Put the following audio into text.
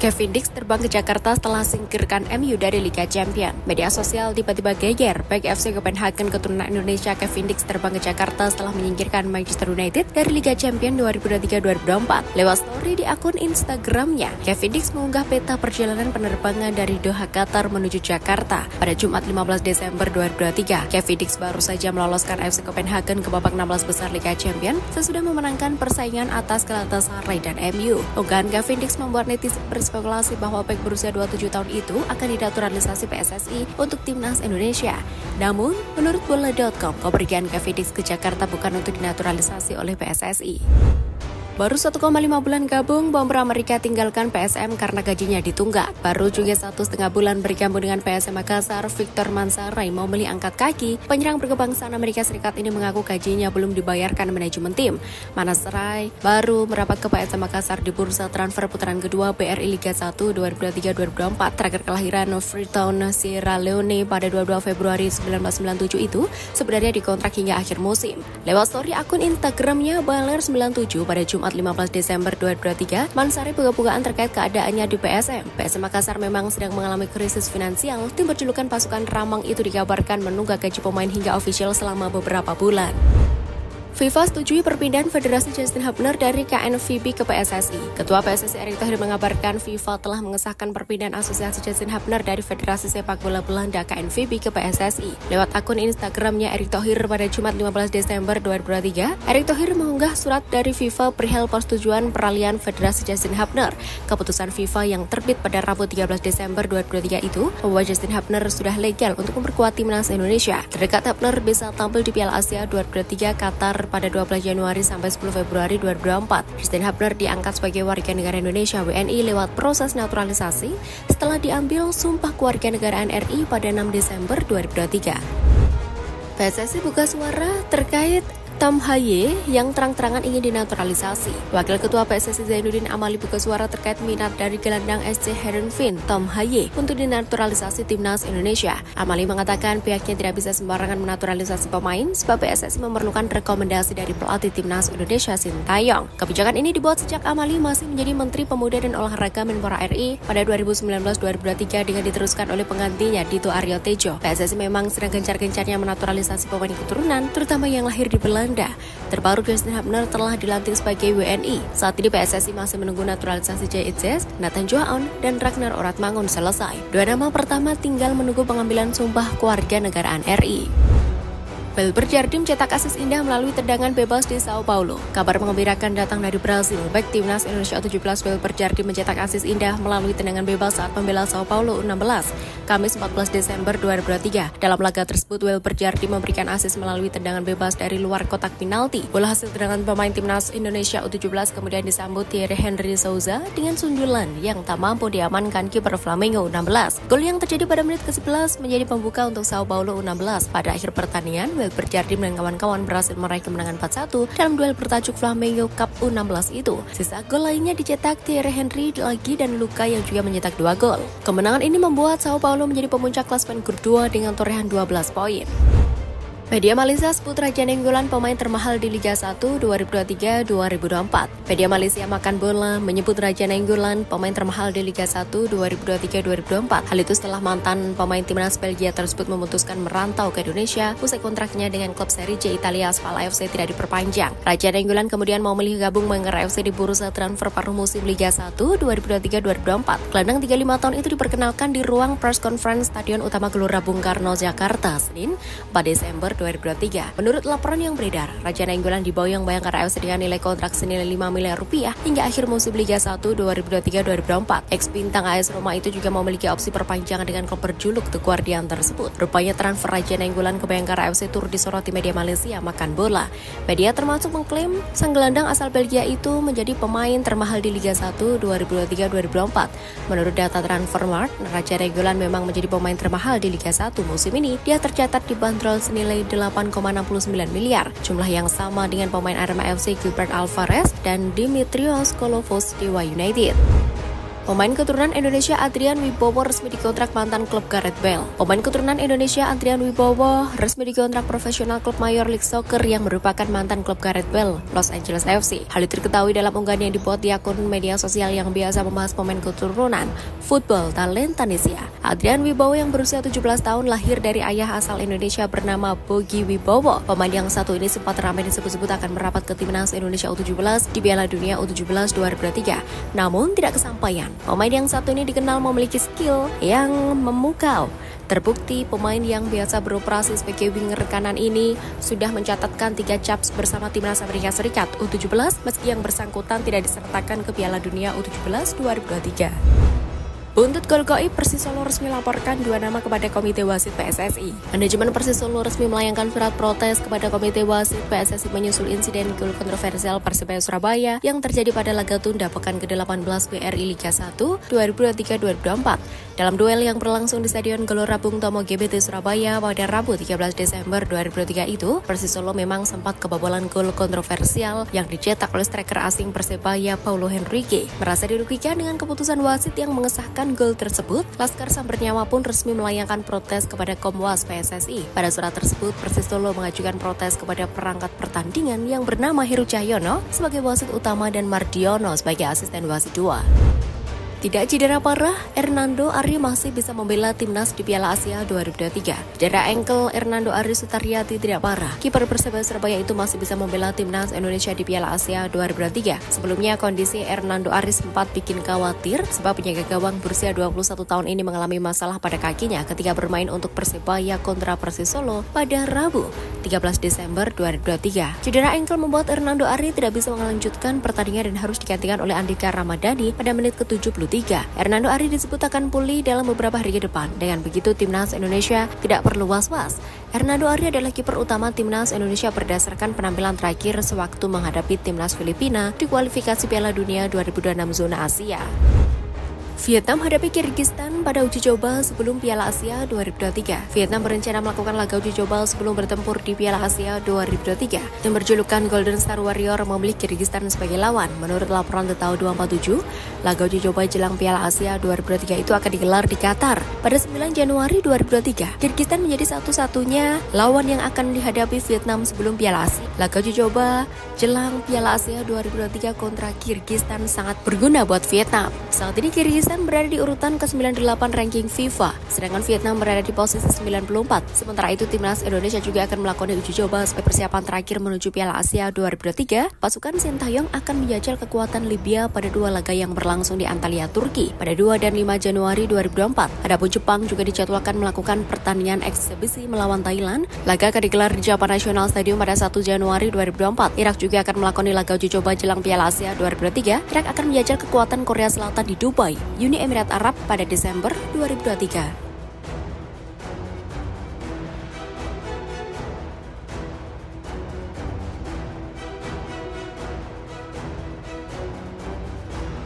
Kevin Dix terbang ke Jakarta setelah singkirkan MU dari Liga Champions. Media sosial tiba-tiba geger. Back FC Copenhagen keturunan Indonesia Kevin Dix terbang ke Jakarta setelah menyingkirkan Manchester United dari Liga Champions 2023-2024. Lewat story di akun Instagramnya, Kevin Dix mengunggah peta perjalanan penerbangan dari Doha, Qatar menuju Jakarta pada Jumat 15 Desember 2023. Kevin Dix baru saja meloloskan FC Copenhagen ke babak 16 besar Liga Champions sesudah memenangkan persaingan atas Galatasaray dan MU. Unggahan Kevin Dix membuat netizen berspekulasi bahwa bek berusia 27 tahun itu akan dinaturalisasi PSSI untuk timnas Indonesia. Namun, menurut bola.com, kepergian Kevin Dix ke Jakarta bukan untuk dinaturalisasi oleh PSSI. Baru 1,5 bulan gabung, bomber Amerika tinggalkan PSM karena gajinya ditunggak. Baru juga 1,5 bulan bergabung dengan PSM Makassar, Victor Mansaray mau memilih angkat kaki. Penyerang berkebangsaan Amerika Serikat ini mengaku gajinya belum dibayarkan manajemen tim. Mansaray baru merapat ke PSM Makassar di bursa transfer putaran kedua BRI Liga 1 2023-2024. Terakhir kelahiran Freetown, Sierra Leone pada 22 Februari 1997 itu sebenarnya dikontrak hingga akhir musim. Lewat story akun Instagramnya Baler97 pada Jumat 15 Desember 2023, Mansaray buka-bukaan terkait keadaannya di PSM. PSM Makassar memang sedang mengalami krisis finansial. Tim berjulukan pasukan Ramang itu dikabarkan menunggak gaji pemain hingga ofisial selama beberapa bulan. FIFA setujui perpindahan Federasi Justin Hubner dari KNVB ke PSSI. Ketua PSSI Erick Thohir mengabarkan FIFA telah mengesahkan perpindahan asosiasi Justin Hubner dari Federasi Sepak Bola Belanda KNVB ke PSSI. Lewat akun Instagramnya Erick Thohir pada Jumat 15 Desember 2023, Erick Thohir mengunggah surat dari FIFA perihal persetujuan peralihan Federasi Justin Hubner. Keputusan FIFA yang terbit pada Rabu 13 Desember 2023 itu membuat Justin Hubner sudah legal untuk memperkuat timnas Indonesia. Terdekat Hubner bisa tampil di Piala Asia 2023 Qatar pada 12 Januari sampai 10 Februari 2024. Justin Hubner diangkat sebagai warga negara Indonesia WNI lewat proses naturalisasi setelah diambil sumpah kewarganegaraan RI pada 6 Desember 2023. PSSI buka suara terkait Tom Haye yang terang-terangan ingin dinaturalisasi. Wakil Ketua PSSI Zainuddin Amali buka suara terkait minat dari gelandang SC Heerenveen Tom Haye untuk dinaturalisasi timnas Indonesia. Amali mengatakan pihaknya tidak bisa sembarangan menaturalisasi pemain sebab PSSI memerlukan rekomendasi dari pelatih timnas Indonesia Sintayong. Kebijakan ini dibuat sejak Amali masih menjadi Menteri Pemuda dan Olahraga Menpora RI pada 2019-2023 dengan diteruskan oleh penggantinya Dito Aryo Tejo. PSSI memang sedang gencar-gencarnya menaturalisasi pemain keturunan, terutama yang lahir di Belanda. Terbaru Justin Hubner telah dilantik sebagai WNI. Saat ini PSSI masih menunggu naturalisasi JITS, Nathan Joaon, dan Ragnar Oratmangun selesai. Dua nama pertama tinggal menunggu pengambilan sumpah kewarganegaraan RI. Wilber Jardim cetak asis indah melalui tendangan bebas di Sao Paulo. Kabar mengembirakan datang dari Brasil. Bek timnas Indonesia U17 Wilber Jardim mencetak asis indah melalui tendangan bebas saat membela Sao Paulo U16, Kamis 14 Desember 2023. Dalam laga tersebut, Wilber Jardim memberikan asis melalui tendangan bebas dari luar kotak penalti. Bola hasil tendangan pemain timnas Indonesia U17 kemudian disambut Thierry Henry Souza dengan sundulan yang tak mampu diamankan kiper Flamengo U16. Gol yang terjadi pada menit ke-11 menjadi pembuka untuk Sao Paulo U16. Pada akhir pertandingan, Wilber Jardim dan kawan-kawan berhasil meraih kemenangan 4-1 dalam duel bertajuk Flamengo Cup U16 itu. Sisa gol lainnya dicetak Thierry Henry lagi dan Luka yang juga mencetak 2 gol. Kemenangan ini membuat Sao Paulo menjadi pemuncak klasemen grup 2 dengan torehan 12 poin. Media Malaysia sebut Raja Nainggolan pemain termahal di Liga 1 2023-2024. Media Malaysia Makan Bola menyebut Raja Nainggolan pemain termahal di Liga 1 2023-2024. Hal itu setelah mantan pemain timnas Belgia tersebut memutuskan merantau ke Indonesia usai kontraknya dengan klub Serie C Italia Spal AFC tidak diperpanjang. Raja Nainggolan kemudian mau memilih gabung Manggarai FC di bursa transfer paruh musim Liga 1 2023-2024. Gelandang 35 tahun itu diperkenalkan di ruang press conference Stadion Utama Gelora Bung Karno, Jakarta, Senin 4 Desember 2023. Menurut laporan yang beredar, Raja Nainggolan diboyong Bayangkara FC dengan nilai kontrak senilai 5 miliar rupiah hingga akhir musim Liga 1 2023-2024. Ex-bintang AS Roma itu juga memiliki opsi perpanjangan dengan klub berjuluk The Guardian tersebut. Rupanya transfer Raja Nainggolan ke Bayangkara FC turut disoroti media Malaysia Makan Bola. Media termasuk mengklaim sang gelandang asal Belgia itu menjadi pemain termahal di Liga 1 2023-2024. Menurut data Transfermarkt, Raja Nainggolan memang menjadi pemain termahal di Liga 1 musim ini. Dia tercatat dibanderol senilai 8,69 miliar, jumlah yang sama dengan pemain Arema FC Gilbert Alvarez dan Dimitrios Kolovos Dewa United. Pemain keturunan Indonesia Adrian Wibowo resmi dikontrak mantan klub Gareth Bale. Pemain keturunan Indonesia Adrian Wibowo resmi dikontrak profesional klub Major League Soccer yang merupakan mantan klub Gareth Bale, Los Angeles FC. Hal itu diketahui dalam unggahan yang dibuat di akun media sosial yang biasa membahas pemain keturunan football talenta Indonesia. Adrian Wibowo yang berusia 17 tahun lahir dari ayah asal Indonesia bernama Bogi Wibowo. Pemain yang satu ini sempat ramai disebut-sebut akan merapat ke timnas Indonesia U17 di Piala Dunia U17 2023, namun tidak kesampaian. Pemain yang satu ini dikenal memiliki skill yang memukau. Terbukti pemain yang biasa beroperasi sebagai winger kanan ini sudah mencatatkan 3 caps bersama timnas Amerika Serikat U17 meski yang bersangkutan tidak disertakan ke Piala Dunia U17 2023. Buntut gol gaib, Persis Solo resmi laporkan 2 nama kepada Komite Wasit PSSI. Manajemen Persis Solo resmi melayangkan surat protes kepada Komite Wasit PSSI menyusul insiden gol kontroversial Persebaya Surabaya yang terjadi pada laga tunda pekan ke-18 BRI Liga 1 2023-2024. Dalam duel yang berlangsung di Stadion Gelora Bung Tomo GBT Surabaya pada Rabu 13 Desember 2023 itu, Persis Solo memang sempat kebobolan gol kontroversial yang dicetak oleh striker asing Persebaya Paulo Henrique. Merasa dirugikan dengan keputusan wasit yang mengesahkan gol tersebut, Laskar Samber Nyawa pun resmi melayangkan protes kepada Komwas PSSI. Pada surat tersebut, Persis Solo mengajukan protes kepada perangkat pertandingan yang bernama Heru Cahyono sebagai wasit utama dan Mardiono sebagai asisten wasit 2. Tidak cedera parah, Hernando Ari masih bisa membela timnas di Piala Asia 2023. Cedera ankle Hernando Ari Sutaryati tidak parah. Kiper Persebaya Surabaya itu masih bisa membela timnas Indonesia di Piala Asia 2023. Sebelumnya kondisi Hernando Ari sempat bikin khawatir sebab penjaga gawang berusia 21 tahun ini mengalami masalah pada kakinya ketika bermain untuk Persebaya kontra Persis Solo pada Rabu 13 Desember 2023. Cedera ankle membuat Hernando Ari tidak bisa melanjutkan pertandingan dan harus digantikan oleh Andika Ramadhani pada menit ke-73. Hernando Ari disebut akan pulih dalam beberapa hari ke depan. Dengan begitu, timnas Indonesia tidak perlu was-was. Hernando Ari adalah kiper utama timnas Indonesia berdasarkan penampilan terakhir sewaktu menghadapi timnas Filipina di kualifikasi Piala Dunia 2026 zona Asia. Vietnam hadapi Kirgistan pada uji coba sebelum Piala Asia 2023. Vietnam berencana melakukan laga uji coba sebelum bertempur di Piala Asia 2023. Tim berjulukan Golden Star Warrior memilih Kirgistan sebagai lawan. Menurut laporan The Tao 247, laga uji coba jelang Piala Asia 2023 itu akan digelar di Qatar pada 9 Januari 2023. Kirgistan menjadi satu-satunya lawan yang akan dihadapi Vietnam sebelum Piala Asia. Laga uji coba jelang Piala Asia 2023 kontra Kirgistan sangat berguna buat Vietnam. Saat ini Kirgistan berada di urutan ke-98 ranking FIFA, sedangkan Vietnam berada di posisi 94. Sementara itu, timnas Indonesia juga akan melakukan uji coba sebagai persiapan terakhir menuju Piala Asia 2023. Pasukan Sintayong akan menjajal kekuatan Libya pada 2 laga yang berlangsung di Antalya, Turki pada 2 dan 5 Januari 2024. Adapun Jepang juga dijadwalkan melakukan pertandingan eksebisi melawan Thailand. Laga akan digelar di Japan National Stadium pada 1 Januari 2024. Irak juga akan melakoni laga uji coba jelang Piala Asia 2023. Irak akan menjajal kekuatan Korea Selatan di Dubai, Uni Emirat Arab pada Desember 2023.